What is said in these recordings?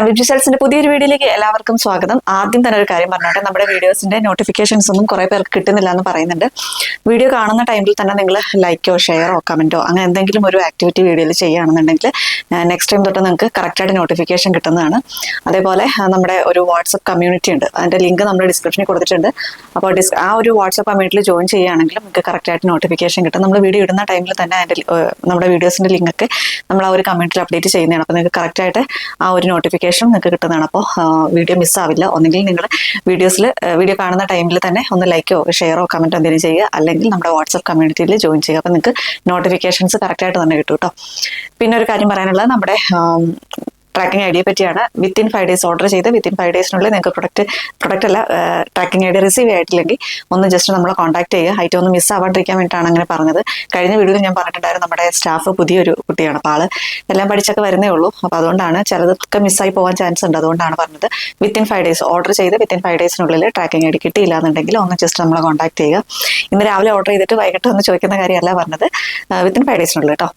വിജുസൽസിന്റെ പുതിയൊരു വീഡിയോയിലേക്ക് എല്ലാവർക്കും സ്വാഗതം. ആദ്യം തന്നെ ഒരു കാര്യം പറഞ്ഞോട്ടെ, നമ്മുടെ വീഡിയോസിന്റെ നോട്ടിഫിക്കേഷൻസ് ഒന്നും കുറെ പേർക്ക് കിട്ടുന്നില്ല എന്ന് പറയുന്നുണ്ട്. വീഡിയോ കാണുന്ന ടൈമിൽ തന്നെ നിങ്ങൾ ലൈക്കോ ഷെയറോ കമന്റോ അങ്ങനെ എന്തെങ്കിലും ഒരു ആക്ടിവിറ്റി വീഡിയോയിൽ ചെയ്യുകയാണെന്നുണ്ടെങ്കിൽ നെക്സ്റ്റ് ടൈം തൊട്ട് നിങ്ങൾക്ക് കറക്റ്റായിട്ട് നോട്ടിഫിക്കേഷൻ കിട്ടുന്നതാണ്. അതേപോലെ നമ്മുടെ ഒരു വാട്സപ്പ് കമ്മ്യൂണിറ്റി ഉണ്ട്, അതിന്റെ ലിങ്ക് നമ്മുടെ ഡിസ്ക്രിപ്ഷനിൽ കൊടുത്തിട്ടുണ്ട്. അപ്പോൾ ആ ഒരു വാട്സപ്പ് കമ്മ്യൂണിറ്റിയിൽ ജോയിൻ ചെയ്യുകയാണെങ്കിൽ നിങ്ങൾക്ക് കറക്റ്റായിട്ട് നോട്ടിഫിക്കേഷൻ കിട്ടും. നമ്മൾ വീഡിയോ ഇടുന്ന ടൈമിൽ തന്നെ അതിന്റെ നമ്മുടെ വീഡിയോസിന്റെ ലിങ്ക് ഒക്കെ നമ്മൾ ആ ഒരു കമ്മ്യൂണിറ്റിയിൽ അപ്ഡേറ്റ് ചെയ്യുന്നതാണ്. അപ്പോൾ നിങ്ങൾക്ക് കറക്റ്റായിട്ട് ആ ഒരു നോട്ടിഫിക്കേഷൻ നിങ്ങൾക്ക് കിട്ടുന്നതാണ്. അപ്പോൾ വീഡിയോ മിസ്സാവില്ല. ഒന്നെങ്കിൽ നിങ്ങൾ വീഡിയോ കാണുന്ന ടൈമിൽ തന്നെ ഒന്ന് ലൈക്കോ ഷെയറോ കമന്റോ എന്തെങ്കിലും ചെയ്യുക, അല്ലെങ്കിൽ നമ്മുടെ വാട്സപ്പ് കമ്മ്യൂണിറ്റിയിൽ ജോയിൻ ചെയ്യുക. അപ്പോൾ നിങ്ങൾക്ക് നോട്ടിഫിക്കേഷൻസ് കറക്റ്റായിട്ട് തന്നെ കിട്ടും കേട്ടോ. പിന്നെ ഒരു കാര്യം പറയാനുള്ളത്, നമ്മുടെ ട്രാക്കിംഗ് ഐഡിയെ പറ്റിയാണ്. വിത്തിൻ 5 days ഓർഡർ ചെയ്ത് വിത്തിൻ 5 daysനുള്ളിൽ നിങ്ങൾക്ക് പ്രൊഡക്റ്റ് അല്ല ട്രാക്കിംഗ് ഐഡി റിസീവ് ആയിട്ടില്ലെങ്കിൽ ഒന്ന് ജസ്റ്റ് നമ്മളെ കോൺടാക്ട് ചെയ്യുക. ഐറ്റം ഒന്ന് മിസ് ആവാണ്ടിരിക്കാൻ വേണ്ടിയിട്ടാണ് അങ്ങനെ പറഞ്ഞത്. കഴിഞ്ഞ വീഡിയോയിൽ ഞാൻ പറഞ്ഞിട്ടുണ്ടായിരുന്നു, നമ്മുടെ സ്റ്റാഫ് പുതിയൊരു കുട്ടിയാണ്. അപ്പോൾ ആള് എല്ലാം പഠിച്ചൊക്കെ വരുന്നേ ഉള്ളൂ. അപ്പോൾ അതുകൊണ്ടാണ് ചിലതൊക്കെ മിസ്സായി പോകാൻ ചാൻസ് ഉണ്ട്. അതുകൊണ്ടാണ് പറഞ്ഞത്. വിത്തിൻ 5 days ഓർഡർ ചെയ്ത് വിത്തിൻ 5 daysനുള്ളിൽ ട്രാക്കിംഗ് ഐഡി കിട്ടിയില്ല എന്നുണ്ടെങ്കിൽ ഒന്ന് ജസ്റ്റ് നമ്മളെ കോൺടാക്ട് ചെയ്യുക. ഇന്ന് രാവിലെ ഓർഡർ ചെയ്തിട്ട് വൈകിട്ട് ഒന്ന് ചോദിക്കുന്ന കാര്യമല്ല പറഞ്ഞത്, വിത്തിൻ 5 daysനുള്ളിൽ കേട്ടോ.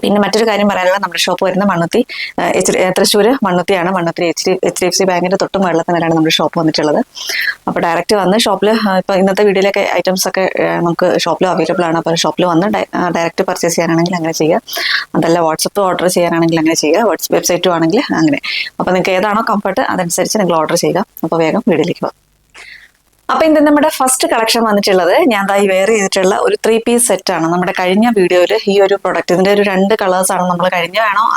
പിന്നെ മറ്റൊരു കാര്യം പറയാനുള്ളത്, നമ്മുടെ ഷോപ്പ് വരുന്ന മണ്ണുത്തി തൃശ്ശൂർ മണ്ണുത്തിയാണ്. മണ്ണുത്തി HDFC ബാങ്കിന്റെ തൊട്ട് മുകളിലാണ് നമ്മുടെ ഷോപ്പ് വന്നിട്ടുള്ളത്. അപ്പോൾ ഡയറക്റ്റ് വന്ന് ഷോപ്പിൽ ഇപ്പോൾ ഇന്നത്തെ വീഡിയോയിലൊക്കെ ഐറ്റംസ് ഒക്കെ നമുക്ക് ഷോപ്പിൽ അവൈലബിൾ ആണ്. അപ്പോൾ ഷോപ്പിൽ വന്ന് ഡയറക്റ്റ് പർച്ചേസ് ചെയ്യാനാണെങ്കിൽ അങ്ങനെ ചെയ്യുക. അതല്ല വാട്സപ്പ് ഓർഡർ ചെയ്യാനാണെങ്കിൽ അങ്ങനെ ചെയ്യുക. വെബ്സൈറ്റും ആണെങ്കിൽ അങ്ങനെ. അപ്പോൾ നിങ്ങൾക്ക് ഏതാണോ കംഫർട്ട് അതനുസരിച്ച് നിങ്ങൾ ഓർഡർ ചെയ്യുക. അപ്പോൾ വേഗം വീഡിയോയിലേക്ക് പോകാം. അപ്പൊ ഇന്ന് നമ്മുടെ ഫസ്റ്റ് കളക്ഷൻ വന്നിട്ടുള്ളത് ഞാൻ വെയർ ചെയ്തിട്ടുള്ള ഒരു 3-piece സെറ്റാണ്. നമ്മുടെ കഴിഞ്ഞ വീഡിയോയിൽ ഈ ഒരു പ്രൊഡക്റ്റ് ഇതിന്റെ ഒരു 2 കളേഴ്സാണ് നമ്മൾ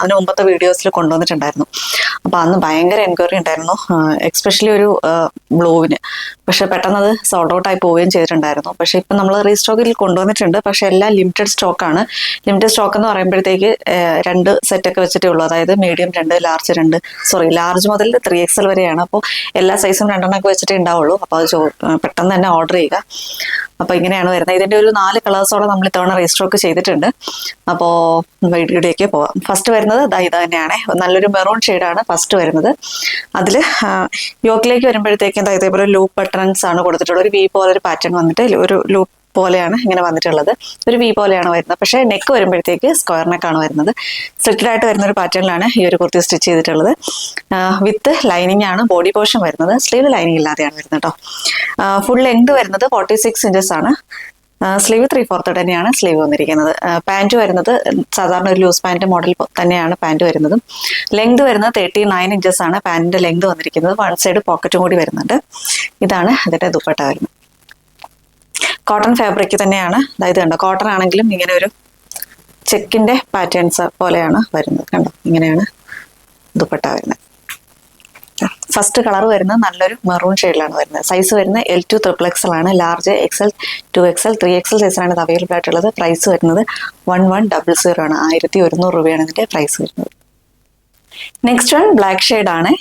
അതിന് മുമ്പത്തെ വീഡിയോസിൽ കൊണ്ടുവന്നിട്ടുണ്ടായിരുന്നു. അപ്പൊ അന്ന് ഭയങ്കര എൻക്വയറി ഉണ്ടായിരുന്നു, എക്സ്പെഷ്യലി ഒരു ബ്ലൂവിന്. പക്ഷെ പെട്ടെന്ന് അത് സോൾഡ് ഔട്ട് ആയി പോവുകയും ചെയ്തിട്ടുണ്ടായിരുന്നു. പക്ഷെ ഇപ്പം നമ്മൾ റീസ്റ്റോക്കിൽ കൊണ്ടുവന്നിട്ടുണ്ട്. പക്ഷെ എല്ലാം ലിമിറ്റഡ് സ്റ്റോക്കാണ്. ലിമിറ്റഡ് സ്റ്റോക്ക് എന്ന് പറയുമ്പോഴത്തേക്ക് 2 സെറ്റൊക്കെ വെച്ചിട്ടേ ഉള്ളൂ. അതായത് മീഡിയം 2, ലാർജ് മുതൽ 3XL വരെയാണ്. അപ്പോൾ എല്ലാ സൈസും 2 എണ്ണമൊക്കെ വെച്ചിട്ടേ ഉണ്ടാവുള്ളൂ. അപ്പോൾ അത് പെട്ടെന്ന് തന്നെ ഓർഡർ ചെയ്യുക. അപ്പോൾ ഇങ്ങനെയാണ് വരുന്നത്. ഇതിന്റെ ഒരു 4 കളേഴ്സോടെ നമ്മൾ ഇത്തവണ റീസ്റ്റോക്ക് ചെയ്തിട്ടുണ്ട്. അപ്പോൾ വീഡിയോയിലേക്ക് പോവാം. ഫസ്റ്റ് വരുന്നത് ഇത് തന്നെയാണ്, നല്ലൊരു മെറൂൺ ഷെയ്ഡാണ് ഫസ്റ്റ് വരുന്നത്. അതിൽ യോക്കിലേക്ക് വരുമ്പോഴത്തേക്കും ഇതേപോലെ ലൂപ്പ് ബട്ടൺസ് ആണ് കൊടുത്തിട്ടുള്ളത്. ഒരു വി പോലെ ഒരു പാറ്റേൺ വന്നിട്ട് ഒരു ലൂപ്പ് പോലെയാണ് ഇങ്ങനെ വന്നിട്ടുള്ളത്. ഒരു വി പോലെയാണ് വരുന്നത്. പക്ഷേ നെക്ക് വരുമ്പോഴത്തേക്ക് സ്ക്വയർ നെക്കാണ് വരുന്നത്. സ്ട്രിക്റ്റഡ് ആയിട്ട് വരുന്ന ഒരു പാറ്റേണിലാണ് ഈ ഒരു കുർത്തി സ്റ്റിച്ച് ചെയ്തിട്ടുള്ളത്. വിത്ത് ലൈനിങ് ആണ് ബോഡി പോർഷൻ വരുന്നത്. സ്ലീവ് ലൈനിങ് ഇല്ലാതെയാണ് വരുന്നത് കേട്ടോ. ഫുൾ ലെങ്ത് വരുന്നത് 46 inches ആണ്. സ്ലീവ് 3/4 തന്നെയാണ് സ്ലീവ് വന്നിരിക്കുന്നത്. പാൻറ് വരുന്നത് സാധാരണ ഒരു ലൂസ് പാൻറ് മോഡൽ തന്നെയാണ് പാൻറ് വരുന്നത്. ലെങ്ത് വരുന്നത് 39 inches ആണ് പാൻറിന്റെ ലെങ്ത് വന്നിരിക്കുന്നത്. 1 സൈഡ് പോക്കറ്റും കൂടി വരുന്നുണ്ട്. ഇതാണ് അതിന്റെ ദുപ്പട്ട വരുന്നത്. കോട്ടൺ ഫാബ്രിക് തന്നെയാണ്. അതായത് കണ്ടോ, കോട്ടൺ ആണെങ്കിലും ഇങ്ങനെ ഒരു ചെക്കിന്റെ പാറ്റേൺസ് പോലെയാണ് വരുന്നത്. കണ്ടോ, ഇങ്ങനെയാണ് ദുപ്പട്ട വരുന്നത്. ഫസ്റ്റ് കളർ വരുന്നത് നല്ലൊരു മെറൂൺ ഷെയ്ഡിലാണ് വരുന്നത്. സൈസ് വരുന്നത് L2 XXL ആണ്. ലാർജ് XL, 2XL, 3XL സൈസിലാണ് ഇത് അവൈലബിൾ ആയിട്ടുള്ളത്. പ്രൈസ് വരുന്നത് 1100 ആണ്. 1100 രൂപയാണ് ഇതിന്റെ പ്രൈസ് വരുന്നത്. നെക്സ്റ്റ് വൺ ബ്ലാക്ക് ഷെയ്ഡ് ആണ്.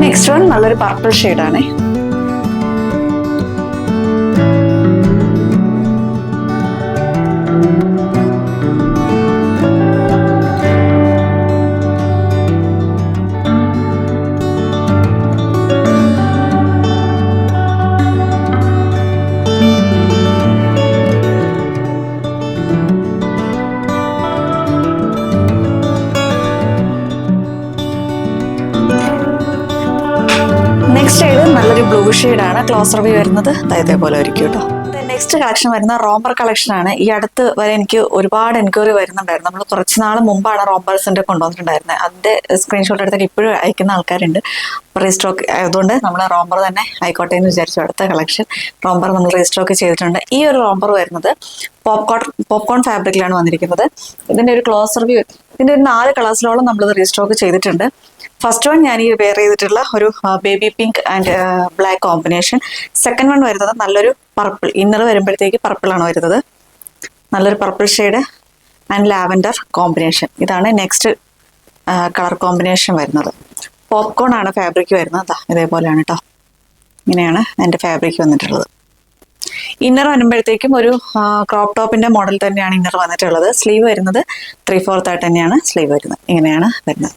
നെക്സ്റ്റ് വൺ നല്ലൊരു പർപ്പിൾ ഷെയ്ഡാണ്. നെക്സ്റ്റ് ഷെയ്ഡ് നല്ലൊരു ബ്ലൂ ഷെയ്ഡാണ്. ക്ലോസർ വ്യൂ വരുന്നത് ഇതേപോലെ ആയിരിക്കും കേട്ടോ. നെക്സ്റ്റ് കളക്ഷൻ വരുന്ന റോംബർ കളക്ഷൻ ആണ്. ഈ അടുത്ത് വരെ എനിക്ക് ഒരുപാട് എൻക്വയറി വരുന്നുണ്ടായിരുന്നു. നമ്മൾ കുറച്ച് നാൾ മുമ്പാണ് റോംബേഴ്സിന്റെ കൊണ്ടുവന്നിട്ടുണ്ടായിരുന്നത്. അതിന്റെ സ്ക്രീൻഷോട്ട് എടുത്തിട്ട് ഇപ്പോഴും അയക്കുന്ന ആൾക്കാരുണ്ട്. റീസ്റ്റോക്ക് ആയതുകൊണ്ട് നമ്മൾ റോംബർ തന്നെ ആയിക്കോട്ടെ എന്ന് വിചാരിച്ചു. അടുത്ത കളക്ഷൻ റോംബർ നമ്മൾ റീസ്റ്റോക്ക് ചെയ്തിട്ടുണ്ട്. ഈ ഒരു റോംബർ വരുന്നത് പോപ്കോൺ ഫാബ്രിക്കിലാണ് വന്നിരിക്കുന്നത്. ഇതിന്റെ ഒരു ക്ലോസർ വ്യൂ, ഇതിന്റെ ഒരു 4 കളേഴ്സിലോളം നമ്മളിത് റീസ്റ്റോക്ക് ചെയ്തിട്ടുണ്ട്. ഫസ്റ്റ് വൺ ഞാൻ ഈ വെയർ ചെയ്തിട്ടുള്ള ഒരു baby pink and black combination. Second one വരുന്നത് നല്ലൊരു പർപ്പിൾ. ഇന്നർ വരുമ്പോഴത്തേക്ക് പർപ്പിൾ ആണ് വരുന്നത്. നല്ലൊരു purple shade and lavender combination. ഇതാണ് നെക്സ്റ്റ് കളർ കോമ്പിനേഷൻ വരുന്നത്. പോപ്കോൺ ആണ് ഫാബ്രിക് വരുന്നത്. ഇതേപോലെയാണ് കേട്ടോ. ഇങ്ങനെയാണ് എൻ്റെ ഫാബ്രിക് വന്നിട്ടുള്ളത്. ഇന്നർ വരുമ്പോഴത്തേക്കും ഒരു ക്രോപ്പ് ടോപ്പിന്റെ മോഡൽ തന്നെയാണ് ഇന്നർ വന്നിട്ടുള്ളത്. സ്ലീവ് വരുന്നത് 3/4 ആയിട്ട് തന്നെയാണ് സ്ലീവ് വരുന്നത്. ഇങ്ങനെയാണ് വരുന്നത്.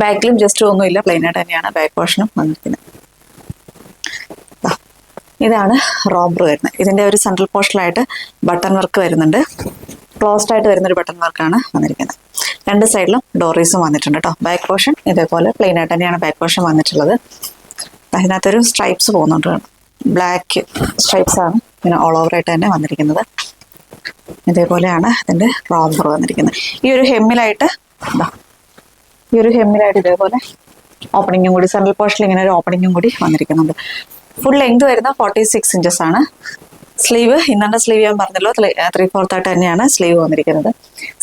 ബാക്കിലും ജസ്റ്റ് ഒന്നുമില്ല, പ്ലെയിൻ ആയിട്ട് തന്നെയാണ് ബാക്ക് പോർഷനും വന്നിരിക്കുന്നത്. ഇതാണ് റോംബർ വരുന്നത്. ഇതിന്റെ ഒരു സെൻട്രൽ പോർഷനിലായിട്ട് ബട്ടൺ വർക്ക് വരുന്നുണ്ട്. ക്ലോസ്ഡ് ആയിട്ട് വരുന്നൊരു ബട്ടൺ വർക്കാണ് വന്നിരിക്കുന്നത്. രണ്ട് സൈഡിലും ഡോറീസും വന്നിട്ടുണ്ട് കേട്ടോ. ബാക്ക് പോർഷൻ ഇതേപോലെ പ്ലെയിൻ ആയിട്ട് തന്നെയാണ് ബാക്ക് പോർഷൻ വന്നിട്ടുള്ളത്. അതിനകത്തൊരു സ്ട്രൈപ്സ് പോകുന്നുണ്ട്, ബ്ലാക്ക് സ്ട്രൈപ്സ് ആണ് ഇങ്ങനെ ഓൾ ഓവർ ആയിട്ട് തന്നെ വന്നിരിക്കുന്നത്. ഇതേപോലെയാണ് ഇതിന്റെ റോംബർ വന്നിരിക്കുന്നത്. ഈ ഒരു ഹെമ്മിലായിട്ട് ഇതേപോലെ ഓപ്പണിങ്ങും കൂടി, സെൻട്രൽ പോർഷനിൽ ഇങ്ങനെ ഒരു ഓപ്പണിങ്ങും കൂടി വന്നിരിക്കുന്നുണ്ട്. ഫുൾ ലെങ്ത് വരുന്ന 46 ഇഞ്ചസ് ആണ്. സ്ലീവ് ഇന്നത്തെ സ്ലീവ് ഞാൻ പറഞ്ഞല്ലോ 3/4 ആയിട്ട് തന്നെയാണ് സ്ലീവ് വന്നിരിക്കുന്നത്.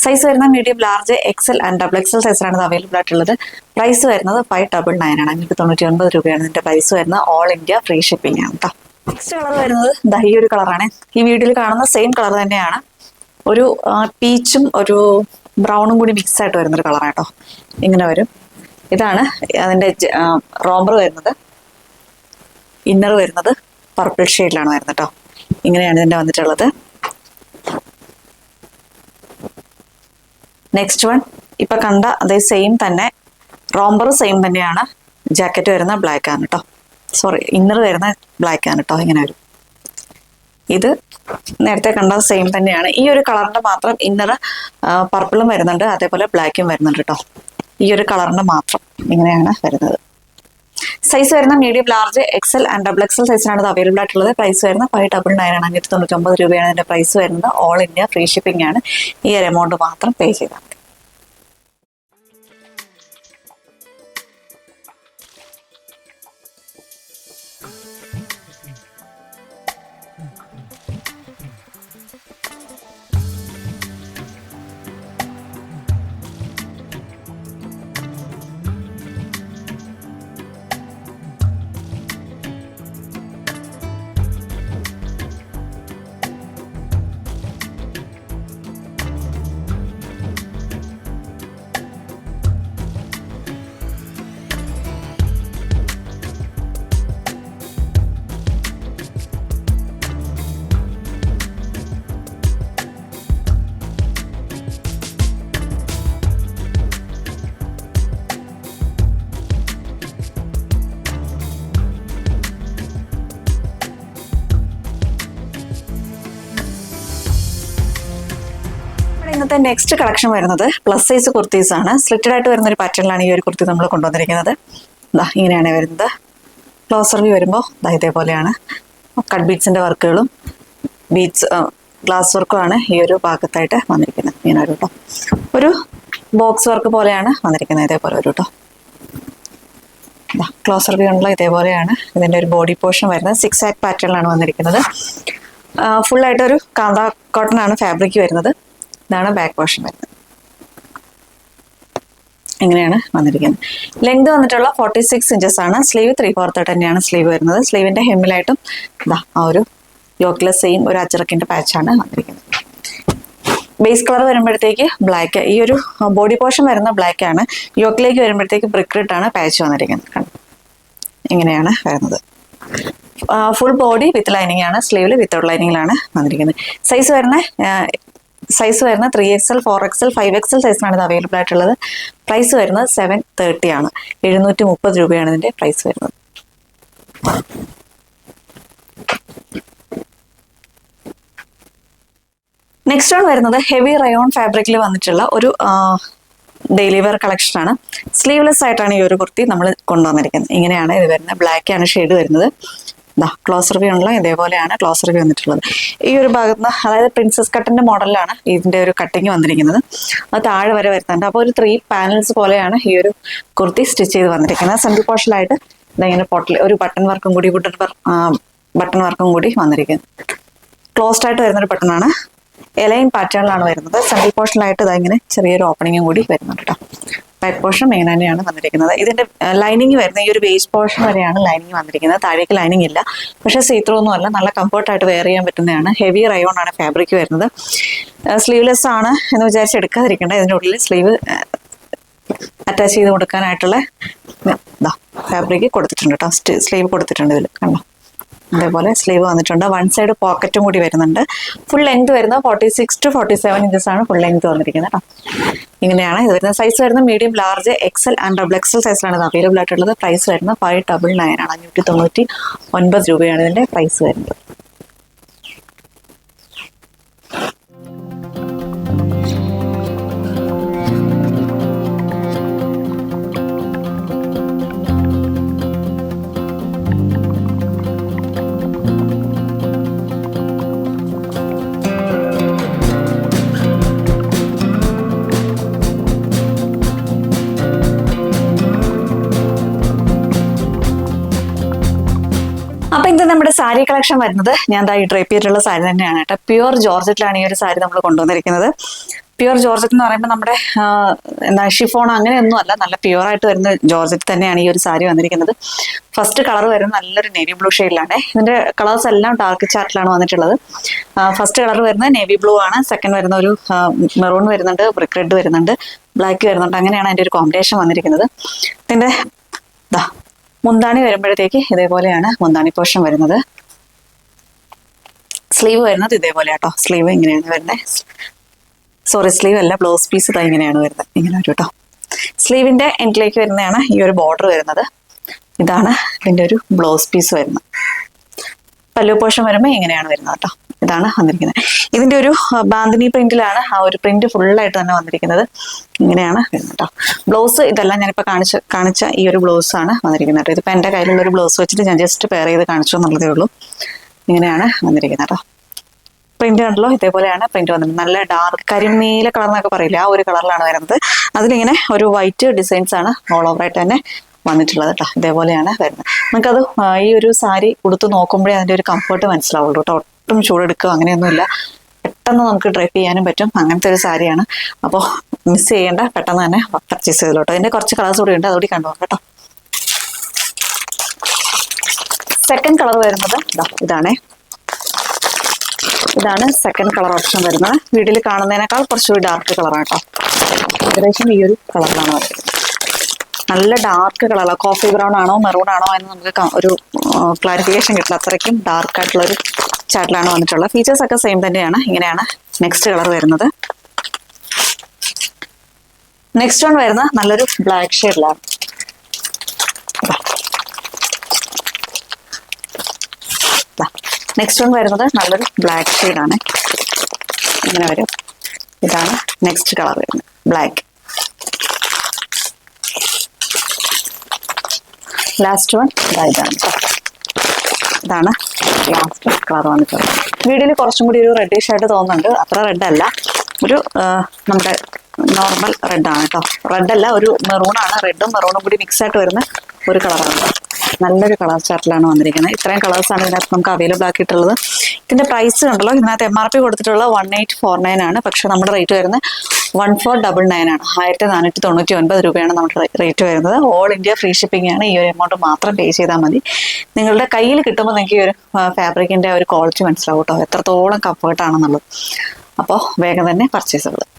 സൈസ് വരുന്ന medium, large, XL and double XL സൈസിലാണ് ഇത് അവൈലബിൾ ആയിട്ടുള്ളത്. പ്രൈസ് വരുന്നത് 599 ആണ്. 599 രൂപയാണ് ഇതിന്റെ പ്രൈസ് വരുന്നത്. ഓൾ ഇന്ത്യ ഫ്രീ ഷിപ്പിംഗ് ആണ് കേട്ടോ. നെക്സ്റ്റ് കളർ വരുന്നത് ഈ ഒരു കളറാണ്. ഈ വീഡിയോയിൽ കാണുന്ന സെയിം കളർ തന്നെയാണ്. ഒരു പീച്ചും ഒരു ബ്രൗണും കൂടി മിക്സ് ആയിട്ട് വരുന്നൊരു കളറാണ് കേട്ടോ. ഇങ്ങനെ വരും. ഇതാണ് അതിന്റെ റോംബർ വരുന്നത്. ഇന്നർ വരുന്നത് പർപ്പിൾ ഷെയ്ഡിലാണ് വരുന്നത് കേട്ടോ. ഇങ്ങനെയാണ് ഇതിന്റെ വന്നിട്ടുള്ളത്. നെക്സ്റ്റ് വൺ ഇപ്പൊ കണ്ട അതേ സെയിം തന്നെ, റോംബർ സെയിം തന്നെയാണ്. ജാക്കറ്റ് വരുന്ന ബ്ലാക്ക് ആണ് കേട്ടോ. സോറി, ഇന്നർ വരുന്ന ബ്ലാക്ക് ആണ് കേട്ടോ. ഇങ്ങനെ വരും. ഇത് നേരത്തെ കണ്ട സെയിം തന്നെയാണ്. ഈ ഒരു കളറിന്റെ മാത്രം ഇന്നർ പർപ്പിളും വരുന്നുണ്ട്, അതേപോലെ ബ്ലാക്കും വരുന്നുണ്ട് കേട്ടോ. ഈ ഒരു കളറിന്റെ മാത്രം ഇങ്ങനെയാണ് വരുന്നത്. സൈസ് വരുന്ന medium, large, XL and double XL സൈസിനാണ് ഇത് അവൈലബിൾ ആയിട്ടുള്ളത്. പ്രൈസ് വരുന്ന 599 ആണ്. 599 രൂപയാണ് ഇതിന്റെ പ്രൈസ് വരുന്നത്. ഓൾ ഇന്ത്യ ഫ്രീ ഷിപ്പിംഗ് ആണ്. ഈ ഒരു എമൗണ്ട് മാത്രം പേ ചെയ്താൽ മതി. ഇന്നത്തെ നെക്സ്റ്റ് കളക്ഷൻ വരുന്നത് പ്ലസ് സൈസ് കുർത്തീസ് ആണ്. സ്ലിറ്റഡ് ആയിട്ട് വരുന്ന ഒരു പാറ്റേണിലാണ് ഈ ഒരു കുർത്തി നമ്മൾ കൊണ്ടുവന്നിരിക്കുന്നത്. ഇങ്ങനെയാണ് വരുന്നത്. ക്ലോസർ വ്യൂ വരുമ്പോൾ ഇതേപോലെയാണ്. കട്ട് ബീഡ്സിന്റെ വർക്കുകളും ഗ്ലാസ് വർക്കുമാണ് ഈ ഒരു ഭാഗത്തായിട്ട് വന്നിരിക്കുന്നത്. ഇങ്ങനെ ഒരു കേട്ടോ, ഒരു ബോക്സ് വർക്ക് പോലെയാണ് വന്നിരിക്കുന്നത്. ഇതേപോലെ ഒരു കേട്ടോ. ക്ലോസർ വ്യൂ ഉള്ള ഇതേപോലെയാണ് ഇതിന്റെ ഒരു ബോഡി പോർഷൻ വരുന്നത്. 6 ആക്ട് പാറ്റേണിലാണ് വന്നിരിക്കുന്നത്. ഫുൾ ആയിട്ട് ഒരു കാന്ത കോട്ടൺ ആണ് ഫാബ്രിക് വരുന്നത്. ഇതാണ് ബാക്ക് പോർഷൻ വരുന്നത്. ഇങ്ങനെയാണ് വന്നിരിക്കുന്നത്. ലെങ്ത് വന്നിട്ടുള്ള 46 ഇഞ്ചസ് ആണ്. സ്ലീവ് 3/4 തന്നെയാണ് സ്ലീവ് വരുന്നത്. സ്ലീവിന്റെ ഹെമ്മിലായിട്ടും ആ ഒരു യോക്ക്ലെസ് സെയിം ഒരു അച്ചറക്കിന്റെ പാച്ചാണ് വന്നിരിക്കുന്നത്. ബേസ് കളർ വരുമ്പോഴത്തേക്ക് ബ്ലാക്ക്, ഈ ഒരു ബോഡി പോർഷൻ വരുന്ന ബ്ലാക്ക് ആണ്. യോക്കിലേക്ക് വരുമ്പോഴത്തേക്ക് ബ്രിക്ക് റെഡ് ആണ് പാച്ച് വന്നിരിക്കുന്നത്. ഇങ്ങനെയാണ് വരുന്നത്. ഫുൾ ബോഡി വിത്ത് ലൈനിങ് ആണ്. സ്ലീവിൽ വിത്തൗട്ട് ലൈനിങ്ങിലാണ് വന്നിരിക്കുന്നത്. സൈസ് വരുന്ന 3XL, 4XL, 5XL സൈസിനാണ് ഇത് അവൈലബിൾ ആയിട്ടുള്ളത്. പ്രൈസ് വരുന്നത് 730 ആണ്. 730 രൂപയാണ് ഇതിന്റെ പ്രൈസ് വരുന്നത്. നെക്സ്റ്റ് വൺ വരുന്നത് ഹെവി റയോൺ ഫാബ്രിക്കിൽ വന്നിട്ടുള്ള ഒരു ഡെയിലി വെയർ കളക്ഷൻ ആണ്. സ്ലീവ്ലെസ് ആയിട്ടാണ് ഈ ഒരു കുർത്തി നമ്മൾ കൊണ്ടുവന്നിരിക്കുന്നത്. ഇങ്ങനെയാണ് ഇത് വരുന്നത്. ബ്ലാക്ക് ആണ് ഷെയ്ഡ് വരുന്നത്. ക്ലോസർ വ്യൂ ഉള്ള ഇതേപോലെയാണ് ക്ലോസർ വ്യൂ വന്നിട്ടുള്ളത്. ഈ ഒരു ഭാഗത്ത് നിന്ന്, അതായത് പ്രിൻസസ് കട്ടിന്റെ മോഡലിലാണ് ഇതിന്റെ ഒരു കട്ടിങ് വന്നിരിക്കുന്നത്. അത് താഴെ വരെ വരുന്നുണ്ട്. അപ്പോൾ ഒരു 3 പാനൽസ് പോലെയാണ് ഈ ഒരു കുർത്തി സ്റ്റിച്ച് ചെയ്ത് വന്നിരിക്കുന്നത്. സെൻട്രൽ പോർഷനിലായിട്ട് ഇങ്ങനെ ഒരു ബട്ടൺ വർക്കും കൂടി വന്നിരിക്കുന്നത്. ക്ലോസ്ഡ് ആയിട്ട് വരുന്നൊരു ബട്ടൺ ആണ്. എലൈൻ പാറ്റേണിലാണ് വരുന്നത്. സെൻട്രൽ പോർഷനിലായിട്ട് ഇങ്ങനെ ചെറിയൊരു ഓപ്പണിങ്ങും കൂടി വരുന്നുണ്ട് കേട്ടോ. ബാക്ക് പോർഷൻ ഇങ്ങനെ തന്നെയാണ് വന്നിരിക്കുന്നത്. ഇതിന്റെ ലൈനിങ് വരുന്ന ഈ ഒരു വേസ്റ്റ് പോർഷൻ വരെയാണ് ലൈനിങ് വന്നിരിക്കുന്നത്. താഴേക്ക് ലൈനിങ് ഇല്ല. പക്ഷേ സീത്രോ ഒന്നും അല്ല, നല്ല കംഫർട്ടായിട്ട് വെയർ ചെയ്യാൻ പറ്റുന്നതാണ്. ഹെവി റയോൺ ആണ് ഫാബ്രിക് വരുന്നത്. സ്ലീവ്ലെസ് ആണ് എന്ന് വിചാരിച്ച് എടുക്കാതിരിക്കേണ്ട. ഇതിൻ്റെ ഉള്ളിൽ സ്ലീവ് അറ്റാച്ച് ചെയ്ത് കൊടുക്കാനായിട്ടുള്ള ഫാബ്രിക് കൊടുത്തിട്ടുണ്ട് കേട്ടോ. സ്ലീവ് കൊടുത്തിട്ടുണ്ട് ഇതിൽ കണ്ടോ. അതേപോലെ സ്ലീവ് വന്നിട്ടുണ്ട്. വൺ സൈഡ് പോക്കറ്റും കൂടി വരുന്നുണ്ട്. ഫുൾ ലെങ്ത് വരുന്നത് 46 to 47 ഇഞ്ചസ് ആണ് ഫുൾ ലെങ്ത് വന്നിരിക്കുന്നത് കേട്ടോ. ഇങ്ങനെയാണ് ഇത് വരുന്നത്. സൈസ് വരുന്നത് medium, large, XL and double XL സൈസിലാണ് ഇത് അവൈലബിൾ ആയിട്ടുള്ളത്. പ്രൈസ് വരുന്നത് 599 ആണ്. 599 രൂപയാണ് ഇതിന്റെ പ്രൈസ് വരുന്നത്. അപ്പൊ ഇത് നമ്മുടെ സാരി കളക്ഷൻ വരുന്നത് ഞാൻ ഈ ഡ്രേപ്പ് ചെയ്തിട്ടുള്ള സാരി തന്നെയാണ് കേട്ടോ. പ്യുവർ ജോർജറ്റിലാണ് ഈ ഒരു സാരി നമ്മൾ കൊണ്ടുവന്നിരിക്കുന്നത്. പ്യുവർ ജോർജറ്റ് എന്ന് പറയുമ്പോൾ നമ്മുടെ എന്താ ഷിഫോൺ അങ്ങനെയൊന്നും അല്ല, നല്ല പ്യുവർ ആയിട്ട് വരുന്ന ജോർജറ്റ് തന്നെയാണ് ഈ ഒരു സാരി വന്നിരിക്കുന്നത്. ഫസ്റ്റ് കളർ വരുന്നത് നല്ലൊരു നേവി ബ്ലൂ ഷെയ്ഡിലാണ്. ഇതിന്റെ കളേഴ്സ് എല്ലാം ഡാർക്ക് ചാർട്ടിലാണ് വന്നിട്ടുള്ളത്. ഫസ്റ്റ് കളർ വരുന്നത് നേവി ബ്ലൂ ആണ്. സെക്കൻഡ് വരുന്ന ഒരു മെറൂൺ വരുന്നുണ്ട്, ബ്രിക്ക് റെഡ് വരുന്നുണ്ട്, ബ്ലാക്ക് വരുന്നുണ്ട്. അങ്ങനെയാണ് അതിന്റെ ഒരു കോമ്പിനേഷൻ വന്നിരിക്കുന്നത്. ഇതിന്റെ മുന്താണി വരുമ്പോഴത്തേക്ക് ഇതേപോലെയാണ് മുന്താണി പോർഷൻ വരുന്നത്. സ്ലീവ് വരുന്നത് ഇതേപോലെ കേട്ടോ. സ്ലീവ് ഇങ്ങനെയാണ് വരുന്നത്. സോറി, സ്ലീവ് അല്ല, ബ്ലൗസ് പീസ് ഇങ്ങനെയാണ് വരുന്നത്. ഇങ്ങനെ വരും കേട്ടോ. സ്ലീവിന്റെ എൻഡിലേക്ക് വരുന്നതാണ് ഈ ഒരു ബോർഡർ വരുന്നത്. ഇതാണ് ഇതിന്റെ ഒരു ബ്ലൗസ് പീസ് വരുന്നത്. പല്ലു പോർഷൻ വരുമ്പോൾ ഇങ്ങനെയാണ് വരുന്നത് കേട്ടോ. ഇതാണ് വന്നിരിക്കുന്നത്. ഇതിന്റെ ഒരു ബാന്തിനി പ്രിന്റിലാണ് ആ ഒരു പ്രിന്റ് ഫുള്ളായിട്ട് തന്നെ വന്നിരിക്കുന്നത്. ഇങ്ങനെയാണ് വരുന്നത് കേട്ടോ. ബ്ലൗസ് ഇതെല്ലാം ഞാനിപ്പോൾ കാണിച്ച ഈ ഒരു ബ്ലൗസ് ആണ് വന്നിരിക്കുന്നത് കേട്ടോ. ഇതിപ്പോൾ എൻ്റെ കയ്യിലുള്ള ഒരു ബ്ലൗസ് വെച്ചിട്ട് ഞാൻ ജസ്റ്റ് പെയർ ചെയ്ത് കാണിച്ചു എന്നുള്ളതേ ഉള്ളൂ. ഇങ്ങനെയാണ് വന്നിരിക്കുന്നത് കേട്ടോ. പ്രിന്റ് കണ്ടല്ലോ, ഇതേപോലെയാണ് പ്രിന്റ് വന്നിട്ടുണ്ട്. നല്ല ഡാർക്ക് കരിനീല കളർ എന്നൊക്കെ പറയില്ല, ആ ഒരു കളറിലാണ് വരുന്നത്. അതിലിങ്ങനെ ഒരു വൈറ്റ് ഡിസൈൻസ് ആണ് ഓൾ ഓവർ ആയിട്ട് തന്നെ വന്നിട്ടുള്ളത് കേട്ടോ. ഇതേപോലെയാണ് വരുന്നത്. നമുക്കത് ഈ ഒരു സാരി ഉടുത്ത് നോക്കുമ്പോഴേ അതിന്റെ ഒരു കംഫർട്ട് മനസ്സിലാവുള്ളൂ കേട്ടോ. ഒട്ടും ചൂടെടുക്കുക അങ്ങനെയൊന്നുമില്ല. പെട്ടെന്ന് നമുക്ക് ഡ്രൈപ്പ് ചെയ്യാനും പറ്റും. അങ്ങനത്തെ ഒരു സാരിയാണ്. അപ്പോൾ മിസ് ചെയ്യേണ്ട, പെട്ടെന്ന് തന്നെ പർച്ചേസ് ചെയ്തോളൂ കേട്ടോ. ഇതിന്റെ കുറച്ച് കളേഴ്സ് കൂടി ഉണ്ട്, അതുകൂടി കണ്ടു കേട്ടോ. സെക്കൻഡ് കളർ വരുന്നത് ഇതാണേ. ഇതാണ് സെക്കൻഡ് കളർ ഓപ്ഷൻ വരുന്നത്. വീഡിയോയിൽ കാണുന്നതിനേക്കാൾ കുറച്ചുകൂടി ഡാർക്ക് കളറാണ് കേട്ടോ. ഏകദേശം ഈ ഒരു കളറിലാണ് വരുന്നത്. നല്ല ഡാർക്ക് കളറാണ്. കോഫി ബ്രൗൺ ആണോ മെറൂൺ ആണോ എന്ന് നമുക്ക് ഒരു ക്ലാരിഫിക്കേഷൻ കിട്ടില്ല. അത്രയ്ക്കും ഡാർക്ക് ആയിട്ടുള്ള ഒരു ചാർട്ടിലാണ് വന്നിട്ടുള്ളത്. ഫീച്ചേഴ്സ് ഒക്കെ സെയിം തന്നെയാണ്. ഇങ്ങനെയാണ് നെക്സ്റ്റ് കളർ വരുന്നത്. നെക്സ്റ്റ് വൺ വരുന്ന നല്ലൊരു ബ്ലാക്ക് ഷെയ്ഡിലാണ്. നെക്സ്റ്റ് വൺ വരുന്നത് നല്ലൊരു ബ്ലാക്ക് ഷെയ്ഡാണ്. ഇങ്ങനെ വരും. ഇതാണ് നെക്സ്റ്റ് കളർ വരുന്നത്, ബ്ലാക്ക്. ലാസ്റ്റ് വൺ ഇതാണ്. ഇതാണ് ലാസ്റ്റ് കളർ വന്നിട്ടുള്ളത്. വീഡിയോയിൽ കുറച്ചും കൂടി ഒരു റെഡിഷ് ആയിട്ട് തോന്നുന്നുണ്ട്. അത്ര റെഡ് അല്ല, ഒരു നമ്മുടെ നോർമൽ റെഡാണ് കേട്ടോ. റെഡ് അല്ല, ഒരു മെറൂണാണ്. റെഡും മെറൂണും കൂടി മിക്സ് ആയിട്ട് വരുന്ന ഒരു കളറാണ്. നല്ലൊരു കളർ ചാർട്ടിലാണ് വന്നിരിക്കുന്നത്. ഇത്രയും കളേഴ്സാണ് ഇതിനകത്ത് നമുക്ക് അവൈലബിൾ ആക്കിയിട്ടുള്ളത്. ഇതിന്റെ പ്രൈസ് കണ്ടല്ലോ, ഇതിനകത്ത് MRP കൊടുത്തിട്ടുള്ള 1849 ആണ്. പക്ഷെ നമ്മുടെ റേറ്റ് വരുന്നത് 1499 ആണ്. 1499 രൂപയാണ് നമ്മുടെ റേറ്റ് വരുന്നത്. ഓൾ ഇന്ത്യ ഫ്രീ ഷിപ്പിംഗ് ആണ്. ഈ ഒരു എമൗണ്ട് മാത്രം പേ ചെയ്താൽ മതി. നിങ്ങളുടെ കയ്യിൽ കിട്ടുമ്പോൾ നിങ്ങൾക്ക് ഈ ഒരു ഫാബ്രിക്കിന്റെ ഒരു ക്വാളിറ്റി മനസ്സിലാവും കേട്ടോ, എത്രത്തോളം കംഫർട്ടാണെന്നുള്ളത്. അപ്പോൾ വേഗം തന്നെ പർച്ചേസ് ചെയ്യുക.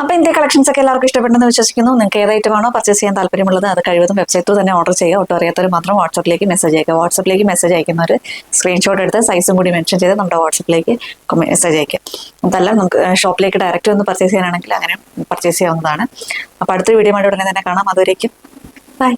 അപ്പോൾ ഇന്ത്യ കളക്ഷൻസ് ഒക്കെ എല്ലാവർക്കും ഇഷ്ടപ്പെട്ടെന്ന് വിശ്വസിക്കുന്നു. നിങ്ങൾക്ക് ഏത് ഐറ്റം ആണോ പർച്ചേസ് ചെയ്യാൻ താല്പര്യമുള്ളത് അത് കഴിവതും വെബ്സൈറ്റിൽ തന്നെ ഓർഡർ ചെയ്യുക. ഒട്ടും അറിയാത്തവർ മാത്രം വാട്സപ്പിലേക്ക് മെസ്സേജ് അയക്കുക. വാട്സപ്പിലേക്ക് മെസ്സേജ് അയക്കുന്നവർ സ്ക്രീൻഷോട്ട് എടുത്ത് സൈസും കൂടി മെൻഷൻ ചെയ്ത് നമ്മുടെ വാട്സപ്പിലേക്ക് മെസ്സേജ് അയക്കുക. അതല്ല നമുക്ക് ഷോപ്പിലേക്ക് ഡയറക്റ്റ് ഒന്ന് പർച്ചേസ് ചെയ്യാനാണെങ്കിൽ അങ്ങനെ പർച്ചേസ് ചെയ്യാവുന്നതാണ്. അപ്പോൾ അടുത്തൊരു വീഡിയോ ആയിട്ട് ഉടനെ തന്നെ കാണാം. അതുവരേക്കും ബൈ.